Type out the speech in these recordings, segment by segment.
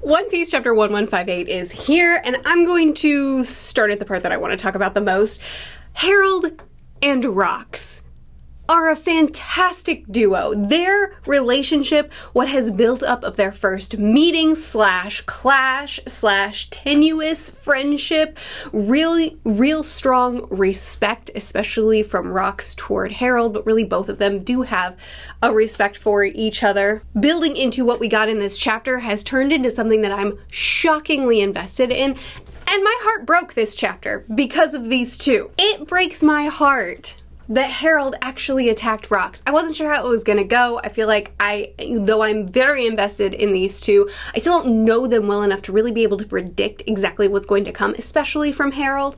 One Piece chapter 1158 is here, and I'm going to start at the part that I want to talk about the most. Harold and Rox are a fantastic duo. Their relationship, what has built up of their first meeting slash clash slash tenuous friendship, real strong respect, especially from Rox toward Harold, but really both of them do have a respect for each other. Building into what we got in this chapter has turned into something that I'm shockingly invested in, and my heart broke this chapter because of these two. It breaks my heart that Harold actually attacked Rox. I wasn't sure how it was gonna go. I feel like though I'm very invested in these two, I still don't know them well enough to really be able to predict exactly what's going to come, especially from Harold.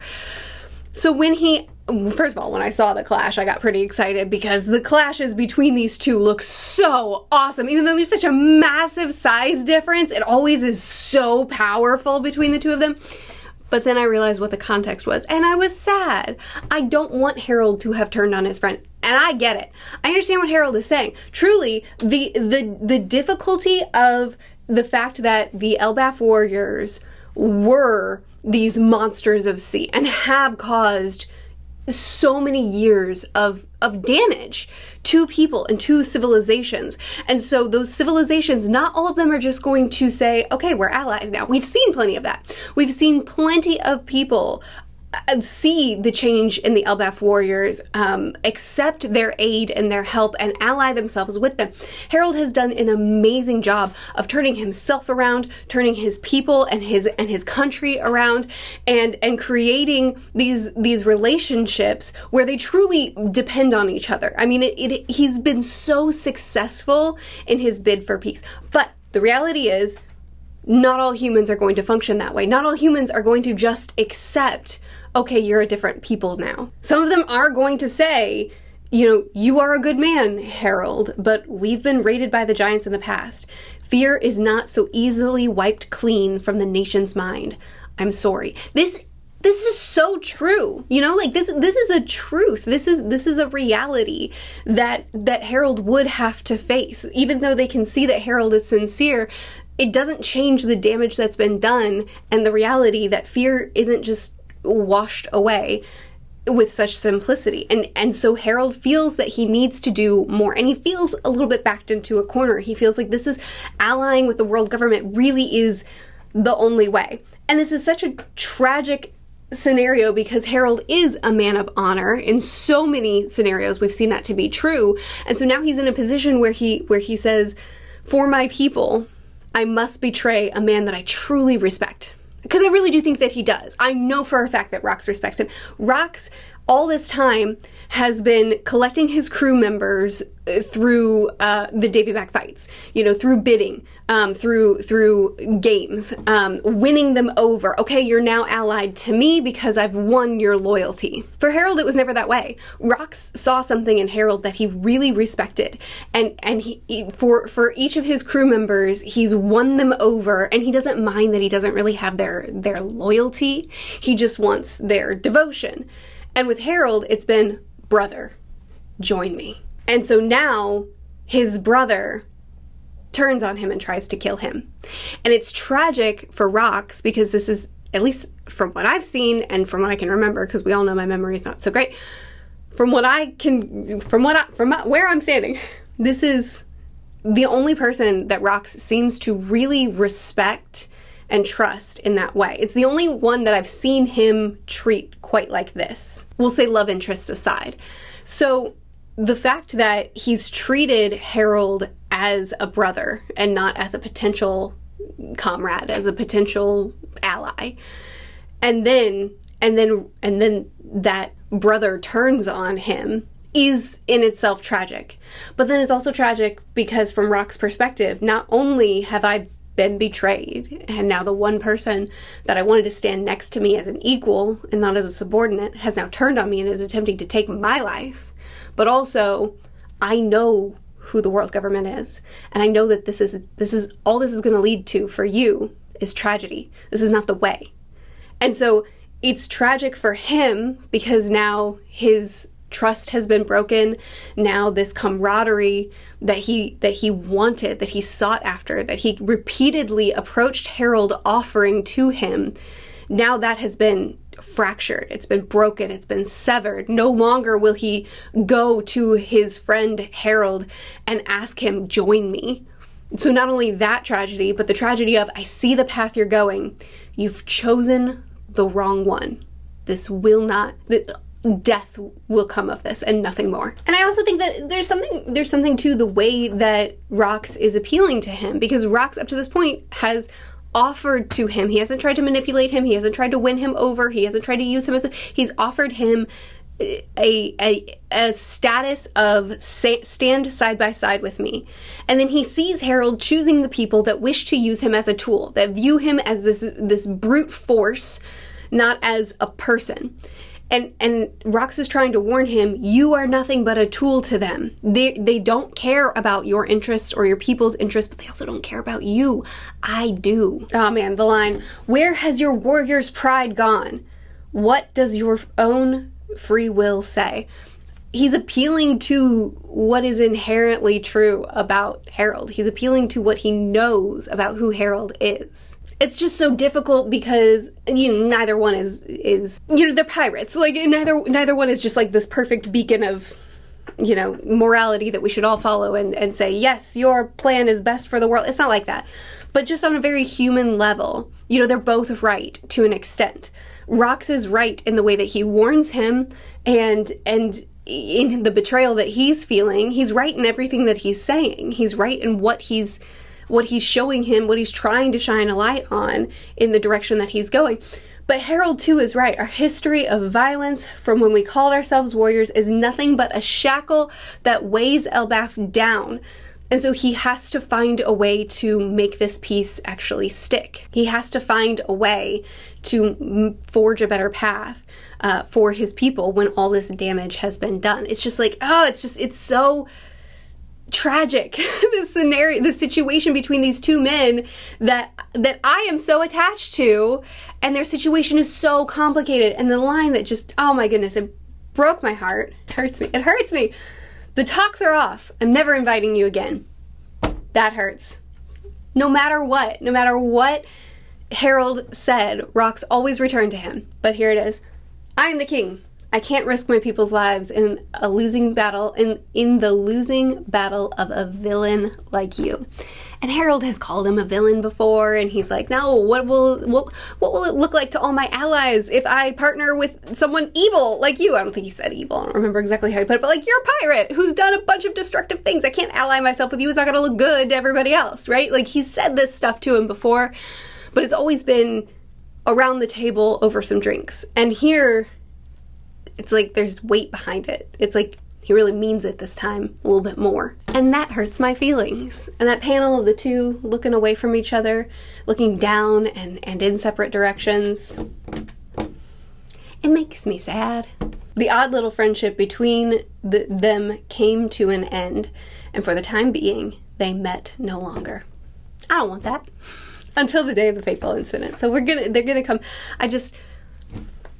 So first of all, when I saw the clash, I got pretty excited because the clashes between these two look so awesome. Even though there's such a massive size difference, it always is so powerful between the two of them. But then I realized what the context was, and I was sad. I don't want Harold to have turned on his friend, and I get it. I understand what Harold is saying. Truly, the difficulty of the fact that the Elbaf warriors were these monsters of sea and have caused so many years of damage to people and to civilizations. And so those civilizations, not all of them are just going to say, okay, we're allies now. We've seen plenty of that. We've seen plenty of people see the change in the Elbaf warriors, accept their aid and their help, and ally themselves with them. Harold has done an amazing job of turning himself around, turning his people and his country around, and creating these relationships where they truly depend on each other. I mean, he's been so successful in his bid for peace. But the reality is, not all humans are going to function that way. Not all humans are going to just accept, okay, you're a different people now. Some of them are going to say, you know, you are a good man, Harold, but we've been raided by the giants in the past. Fear is not so easily wiped clean from the nation's mind. I'm sorry. This is so true. You know, like this is a truth. This is a reality that Harold would have to face. Even though they can see that Harold is sincere, it doesn't change the damage that's been done and the reality that fear isn't just washed away with such simplicity. And so Harold feels that he needs to do more, and he feels a little bit backed into a corner. He feels like this is allying with the world government really is the only way. And this is such a tragic scenario because Harold is a man of honor. In so many scenarios we've seen that to be true. And so now he's in a position where he says, for my people, I must betray a man that I truly respect. Because I really do think that he does. I know for a fact that Rox respects him. Rox, all this time, has been collecting his crew members through the Davy Back fights, you know, through bidding, through games, winning them over. Okay, you're now allied to me because I've won your loyalty. For Harold, it was never that way. Rox saw something in Harold that he really respected, and for each of his crew members, he's won them over, and he doesn't mind that he doesn't really have their loyalty. He just wants their devotion. And with Harold, it's been, brother, join me. And so now his brother turns on him and tries to kill him. And it's tragic for Rox because this is, at least from what I've seen and from what I can remember, because we all know my memory is not so great, from where I'm standing, this is the only person that Rox seems to really respect and trust in that way. It's the only one that I've seen him treat quite like this. We'll say love interests aside. So the fact that he's treated Harold as a brother and not as a potential comrade, as a potential ally, and then that brother turns on him is in itself tragic. But then it's also tragic because from Rox's perspective, not only have I been betrayed, and now the one person that I wanted to stand next to me as an equal and not as a subordinate has now turned on me and is attempting to take my life, but also I know who the world government is, and I know that this is all this is going to lead to for you is tragedy. This is not the way. And so it's tragic for him because now his trust has been broken. Now this camaraderie that he wanted, that he sought after, that he repeatedly approached Harold offering to him, now that has been fractured. It's been broken. It's been severed. No longer will he go to his friend Harold and ask him, join me. So not only that tragedy, but the tragedy of, I see the path you're going. You've chosen the wrong one. This will not, death will come of this and nothing more. And I also think that there's something to the way that Rox is appealing to him, because Rox up to this point has offered to him. He hasn't tried to manipulate him. He hasn't tried to win him over. He hasn't tried to use him he's offered him a status of stand side by side with me. And then he sees Harold choosing the people that wish to use him as a tool, that view him as this brute force, not as a person. And Rox is trying to warn him, you are nothing but a tool to them. They don't care about your interests or your people's interests, but they also don't care about you. I do. Oh man, the line, where has your warrior's pride gone? What does your own free will say? He's appealing to what is inherently true about Harold. He's appealing to what he knows about who Harold is. It's just so difficult because, neither one is they're pirates. Like, neither one is just like this perfect beacon of, morality that we should all follow and say, yes, your plan is best for the world. It's not like that. But just on a very human level, they're both right to an extent. Rox is right in the way that he warns him, and in the betrayal that he's feeling. He's right in everything that he's saying. He's right in what he's showing him, what he's trying to shine a light on in the direction that he's going. But Harold, too, is right. Our history of violence from when we called ourselves warriors is nothing but a shackle that weighs Elbaf down. And so he has to find a way to make this piece actually stick. He has to find a way to forge a better path for his people when all this damage has been done. It's just like, it's so tragic, this scenario, the situation between these two men that I am so attached to, and their situation is so complicated. And the line that just, oh my goodness, it broke my heart. It hurts me. It hurts me. The talks are off. I'm never inviting you again. That hurts. No matter what Harold said, Rox always returned to him. But here it is. I am the king. I can't risk my people's lives in a losing battle, in the losing battle of a villain like you. And Harold has called him a villain before, and he's like, no, what will it look like to all my allies if I partner with someone evil like you? I don't think he said evil. I don't remember exactly how he put it, but like, you're a pirate who's done a bunch of destructive things. I can't ally myself with you. It's not gonna look good to everybody else, right? Like, he's said this stuff to him before, but it's always been around the table over some drinks. And here, it's like there's weight behind it. It's like he really means it this time a little bit more. And that hurts my feelings. And that panel of the two looking away from each other, looking down and in separate directions, it makes me sad. The odd little friendship between them came to an end, and for the time being, they met no longer. I don't want that. Until the day of the fateful incident. So they're gonna come.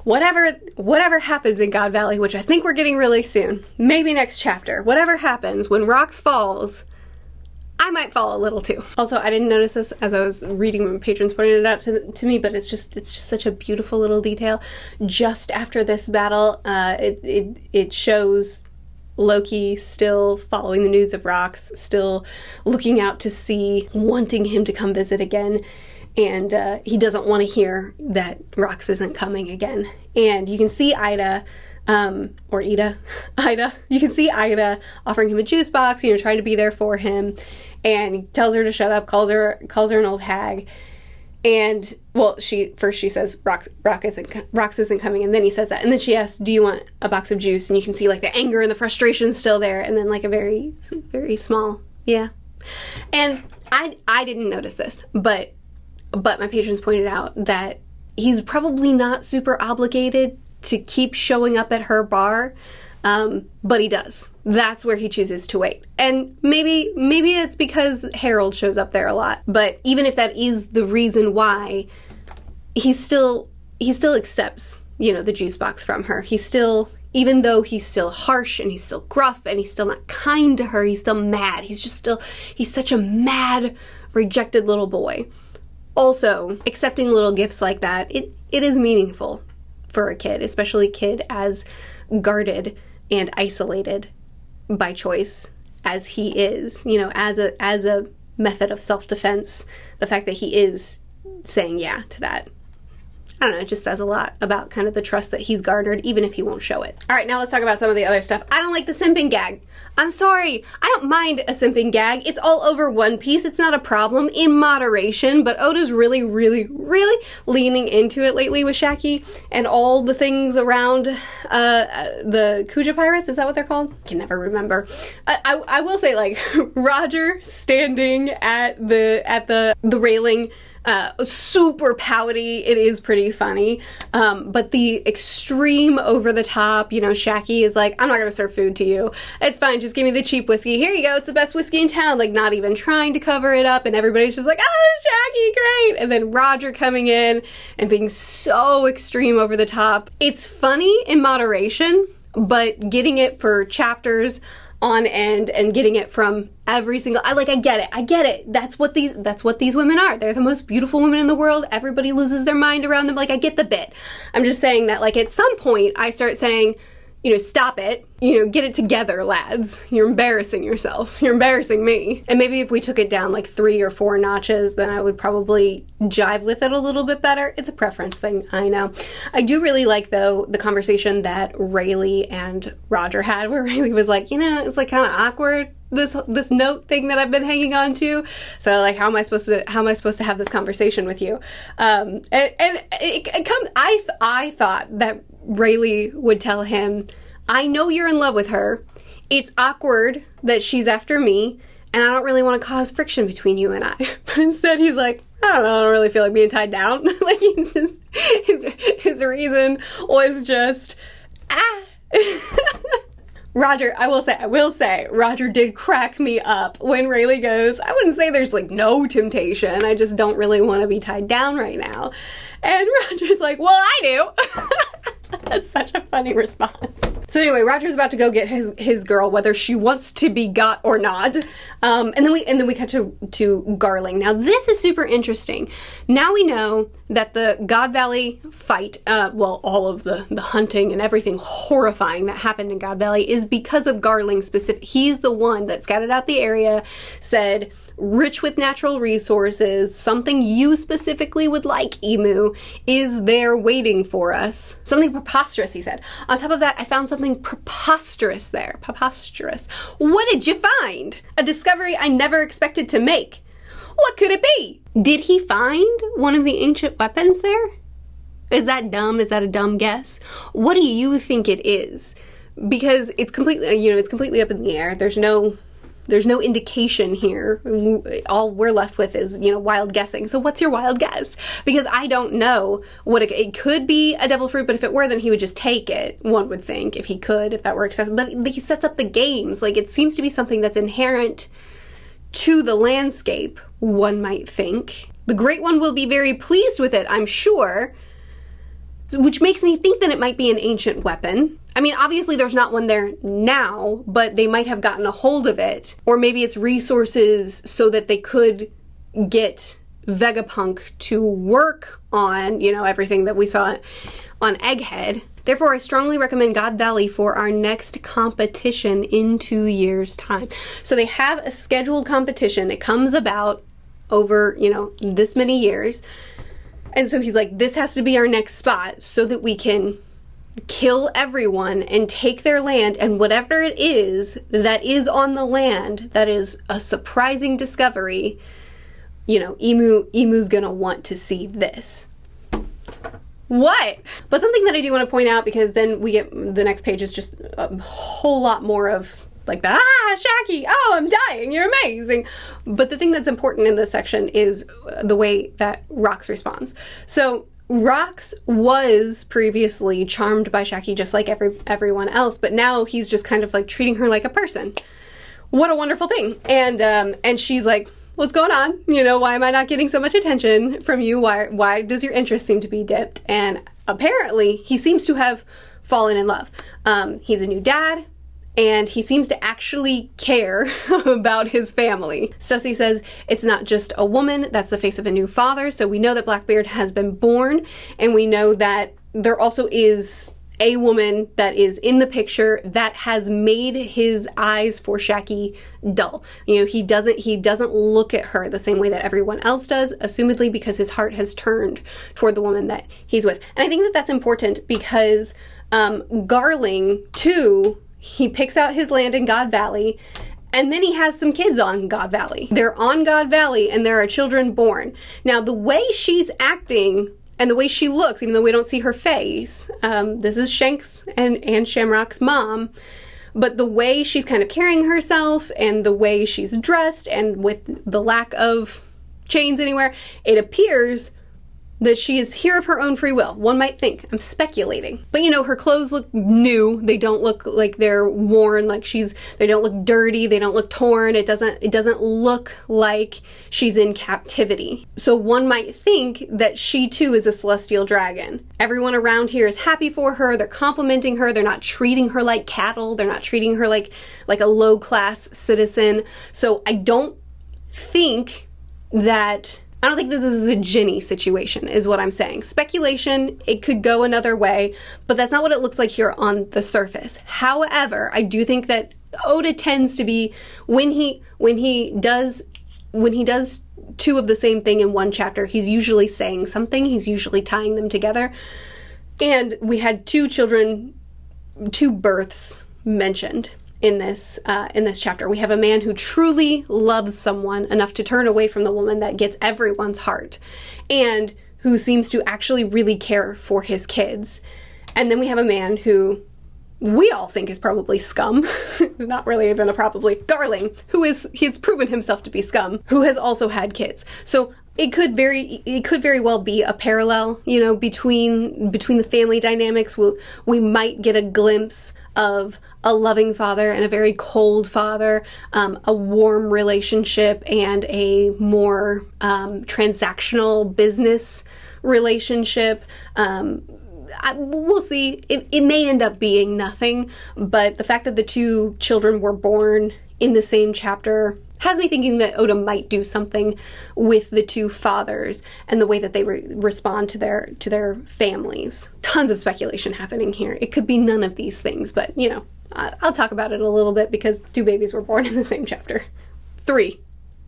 Whatever happens in God Valley, which I think we're getting really soon, maybe next chapter, whatever happens, when Rox falls, I might fall a little too. Also, I didn't notice this as I was reading when patrons pointed it out to me, but it's just such a beautiful little detail. Just after this battle, it shows Loki still following the news of Rox, still looking out to sea, wanting him to come visit again. And he doesn't want to hear that Rox isn't coming again. And you can see Ida, you can see Ida offering him a juice box, trying to be there for him. And he tells her to shut up, calls her an old hag. And, well, she says Rox isn't coming, and then he says that. And then she asks, do you want a box of juice? And you can see, like, the anger and the frustration still there. And then, like, a very, very small, yeah. And I didn't notice this, but my patrons pointed out that he's probably not super obligated to keep showing up at her bar, but he does. That's where he chooses to wait. And maybe it's because Harold shows up there a lot. But even if that is the reason why, he still accepts, the juice box from her. He still Even though he's still harsh and he's still gruff and he's still not kind to her, he's still mad. He's such a mad, rejected little boy. Also, accepting little gifts like that, it is meaningful for a kid, especially a kid as guarded and isolated by choice as he is, you know, as a method of self-defense. The fact that he is saying yeah to that, I don't know, it just says a lot about kind of the trust that he's garnered, even if he won't show it. All right, now let's talk about some of the other stuff. I don't like the simping gag. I'm sorry, I don't mind a simping gag. It's all over One Piece. It's not a problem, in moderation, but Oda's really, really, really leaning into it lately with Shaki and all the things around the Kuja pirates. Is that what they're called? I can never remember. I will say, like, Roger standing at the railing, super pouty. It is pretty funny. But the extreme over the top, you know, Shaki is like, I'm not gonna serve food to you. It's fine, just give me the cheap whiskey. Here you go, it's the best whiskey in town. Like, not even trying to cover it up, and everybody's just like, oh, Shaki, great. And then Roger coming in and being so extreme over the top. It's funny in moderation, but getting it for chapters on end and getting it from every single, I get it. That's what these women are. They're the most beautiful women in the world. Everybody loses their mind around them. Like, I get the bit. I'm just saying that, like, at some point I start saying, you know, stop it. You know, get it together, lads. You're embarrassing yourself. You're embarrassing me. And maybe if we took it down like 3 or 4 notches, then I would probably jive with it a little bit better. It's a preference thing, I know. I do really like, though, the conversation that Rayleigh and Roger had, where Rayleigh was like, you know, it's like kind of awkward, this note thing that I've been hanging on to. So, like, how am I supposed to have this conversation with you? And it comes, I thought that Rayleigh would tell him, I know you're in love with her. It's awkward that she's after me, and I don't really want to cause friction between you and I. But instead he's like, I don't know, I don't really feel like being tied down. Like, he's just, his reason was just, Roger, I will say, Roger did crack me up when Rayleigh goes, I wouldn't say there's like no temptation, I just don't really want to be tied down right now. And Roger's like, well, I do. That's such a funny response. So anyway, Roger's about to go get his girl, whether she wants to be got or not. And then we cut to Garling. Now this is super interesting. Now we know that the God Valley fight, well, all of the hunting and everything horrifying that happened in God Valley is because of Garling specific. He's the one that scouted out the area, said, rich with natural resources, something you specifically would like, Emu, is there waiting for us. Something preposterous, he said. On top of that, I found something preposterous there. Preposterous. What did you find? A discovery I never expected to make. What could it be? Did he find one of the ancient weapons there? Is that dumb? Is that a dumb guess? What do you think it is? Because it's completely, you know, it's completely up in the air. There's no indication here. All we're left with is, you know, wild guessing. So what's your wild guess? Because I don't know what it could be. A devil fruit, but if it were, then he would just take it, one would think, if he could, if that were accessible. But he sets up the games. Like, it seems to be something that's inherent to the landscape, one might think. The Great One will be very pleased with it, I'm sure, which makes me think that it might be an ancient weapon. I mean, obviously there's not one there now, but they might have gotten a hold of it. Or maybe it's resources so that they could get Vegapunk to work on, you know, everything that we saw on Egghead. Therefore, I strongly recommend God Valley for our next competition in 2 years' time. So they have a scheduled competition. It comes about over, you know, this many years. And so he's like, this has to be our next spot so that we can kill everyone and take their land, and whatever it is that is on the land that is a surprising discovery, you know, Emu's gonna want to see this. What? But something that I do want to point out, because then we get, the next page is just a whole lot more of like the, Shaki, oh, I'm dying, you're amazing. But the thing that's important in this section is the way that Rox responds. So Rox was previously charmed by Shaki just like everyone else, but now he's just kind of like treating her like a person. What a wonderful thing. And she's like, what's going on? You know, why am I not getting so much attention from you? Why does your interest seem to be dipped? And apparently he seems to have fallen in love. He's a new dad, and he seems to actually care about his family. Stussy says it's not just a woman that's the face of a new father, so we know that Blackbeard has been born, and we know that there also is a woman that is in the picture that has made his eyes for Shaki dull. You know, he doesn't look at her the same way that everyone else does, assumedly because his heart has turned toward the woman that he's with. And I think that that's important because Garling, too, he picks out his land in God Valley, and then he has some kids on God Valley. They're on God Valley, and there are children born. Now, the way she's acting and the way she looks, even though we don't see her face, this is Shanks and Shamrock's mom, but the way she's kind of carrying herself and the way she's dressed and with the lack of chains anywhere, it appears that she is here of her own free will. One might think. I'm speculating. But you know, her clothes look new. They don't look like they're worn, like they don't look dirty, they don't look torn. It doesn't look like she's in captivity. So one might think that she too is a celestial dragon. Everyone around here is happy for her, they're complimenting her, they're not treating her like cattle, they're not treating her like a low-class citizen. So I don't think that this is a Ginny situation, is what I'm saying. Speculation, it could go another way, but that's not what it looks like here on the surface. However, I do think that Oda tends to be, when he does two of the same thing in one chapter, he's usually saying something, he's usually tying them together. And we had two births mentioned in this chapter. We have a man who truly loves someone enough to turn away from the woman that gets everyone's heart, and who seems to actually really care for his kids. And then we have a man who we all think is probably scum, not really even a probably, Garling, he's proven himself to be scum, who has also had kids. So it could very well be a parallel, you know, between the family dynamics. We might get a glimpse of a loving father and a very cold father, a warm relationship and a more transactional business relationship. We'll see. It may end up being nothing, but the fact that the two children were born in the same chapter has me thinking that Oda might do something with the two fathers and the way that they respond to their families. Tons of speculation happening here. It could be none of these things, but you know, I'll talk about it a little bit because two babies were born in the same chapter. 3,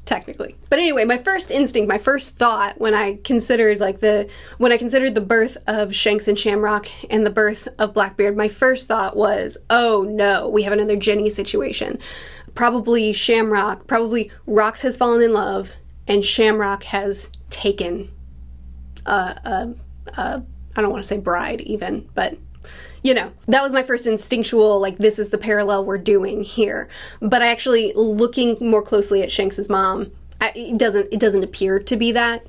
technically. But anyway, my first instinct, my first thought when I considered the birth of Shanks and Shamrock and the birth of Blackbeard, my first thought was, oh no, we have another Ginny situation. Probably Rox has fallen in love and Shamrock has taken I don't want to say bride even, but you know, that was my first instinctual, like, this is the parallel we're doing here. But I actually, looking more closely at Shanks's mom, it doesn't appear to be that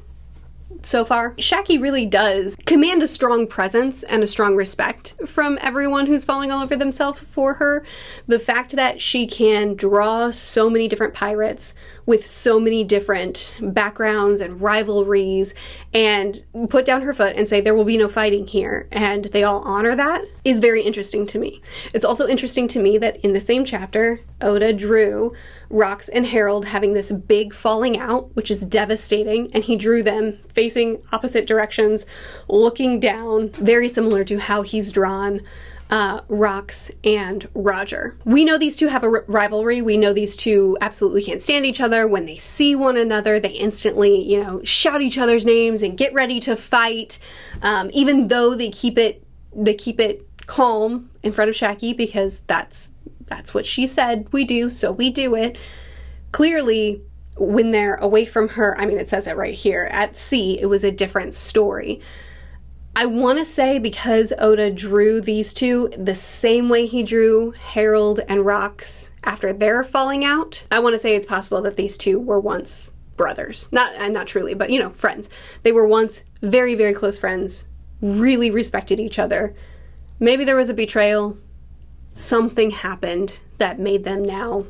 so far. Shaki really does command a strong presence and a strong respect from everyone who's falling all over themselves for her. The fact that she can draw so many different pirates with so many different backgrounds and rivalries and put down her foot and say there will be no fighting here, and they all honor that, is very interesting to me. It's also interesting to me that in the same chapter, Oda drew Rox and Harold having this big falling out, which is devastating, and he drew them facing opposite directions, looking down, very similar to how he's drawn Rox and Roger. We know these two have a rivalry. We know these two absolutely can't stand each other. When they see one another, they instantly, you know, shout each other's names and get ready to fight, even though they keep it calm in front of Shaki, because that's what she said we do, so we do it. Clearly, when they're away from her, I mean, it says it right here, at sea, it was a different story. I want to say because Oda drew these two the same way he drew Harold and Rox after their falling out, I want to say it's possible that these two were once brothers. Not truly, but, you know, friends. They were once very, very close friends, really respected each other. Maybe there was a betrayal. Something happened that made them now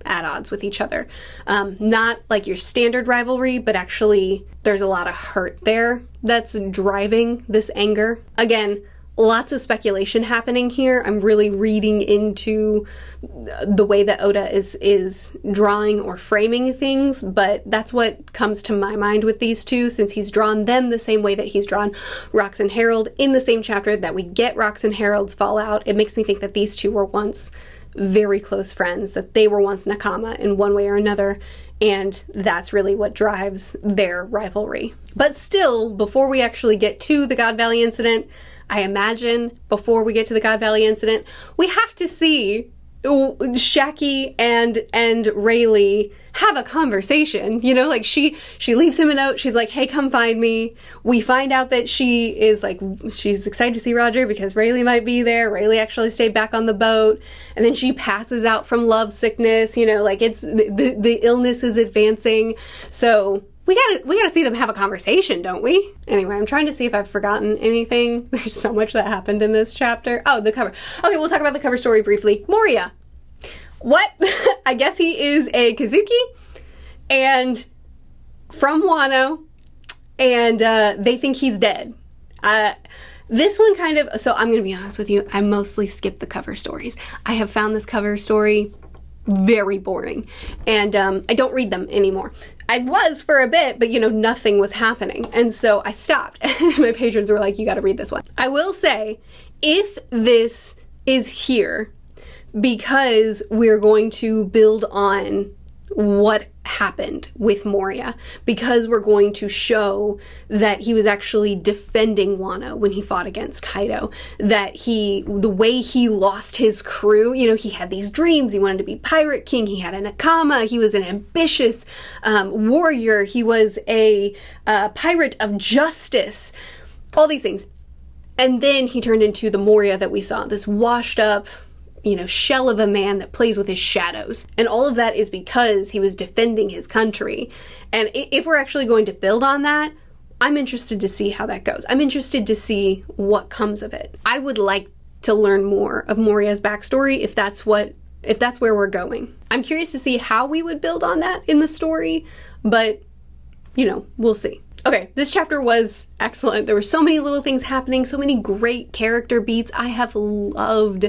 at odds with each other. Not like your standard rivalry, but actually there's a lot of hurt there that's driving this anger. Again, lots of speculation happening here. I'm really reading into the way that Oda is drawing or framing things, but that's what comes to my mind with these two, since he's drawn them the same way that he's drawn Rox and Harold in the same chapter that we get Rox and Harold's fallout. It makes me think that these two were once very close friends, that they were once nakama in one way or another, and that's really what drives their rivalry. But still, before we actually get to the God Valley incident, I imagine before we get to the God Valley incident, we have to see Shaki and Rayleigh have a conversation, you know, like she leaves him a note. She's like, hey, come find me. We find out that she is like, she's excited to see Roger because Rayleigh might be there. Rayleigh actually stayed back on the boat, and then she passes out from love sickness, you know, like it's the illness is advancing. So we gotta see them have a conversation, don't we? Anyway, I'm trying to see if I've forgotten anything. There's so much that happened in this chapter. Oh, the cover. Okay, we'll talk about the cover story briefly. Moria. What? I guess he is a Kazuki, and from Wano, and they think he's dead. This one kind of, so I'm gonna be honest with you, I mostly skip the cover stories. I have found this cover story very boring, and I don't read them anymore. I was for a bit, but you know, nothing was happening, and so I stopped. My patrons were like, you gotta read this one. I will say, if this is here because we're going to build on what happened with Moria, because we're going to show that he was actually defending Wano when he fought against Kaido, that the way he lost his crew, you know, he had these dreams, he wanted to be Pirate King, he had a nakama, he was an ambitious warrior, he was a pirate of justice, all these things. And then he turned into the Moria that we saw, this washed up, you know, shell of a man that plays with his shadows. And all of that is because he was defending his country. And if we're actually going to build on that, I'm interested to see how that goes. I'm interested to see what comes of it. I would like to learn more of Moria's backstory if that's where we're going. I'm curious to see how we would build on that in the story, but you know, we'll see. Okay, this chapter was excellent. There were so many little things happening, so many great character beats. I have loved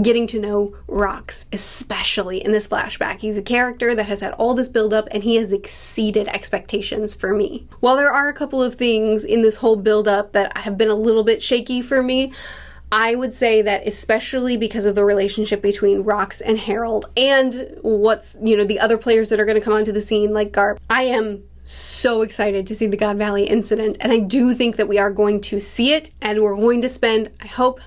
getting to know Rox, especially in this flashback. He's a character that has had all this build-up, and he has exceeded expectations for me. While there are a couple of things in this whole build-up that have been a little bit shaky for me, I would say that especially because of the relationship between Rox and Harold, and what's, you know, the other players that are going to come onto the scene, like Garp, I am so excited to see the God Valley incident, and I do think that we are going to see it, and we're going to spend, I hope,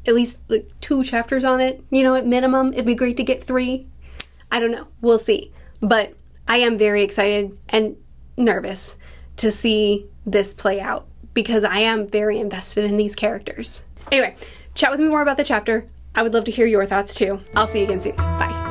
at least like 2 chapters on it, you know, at minimum. It'd be great to get 3. I don't know. We'll see. But I am very excited and nervous to see this play out because I am very invested in these characters. Anyway, chat with me more about the chapter. I would love to hear your thoughts too. I'll see you again soon. Bye.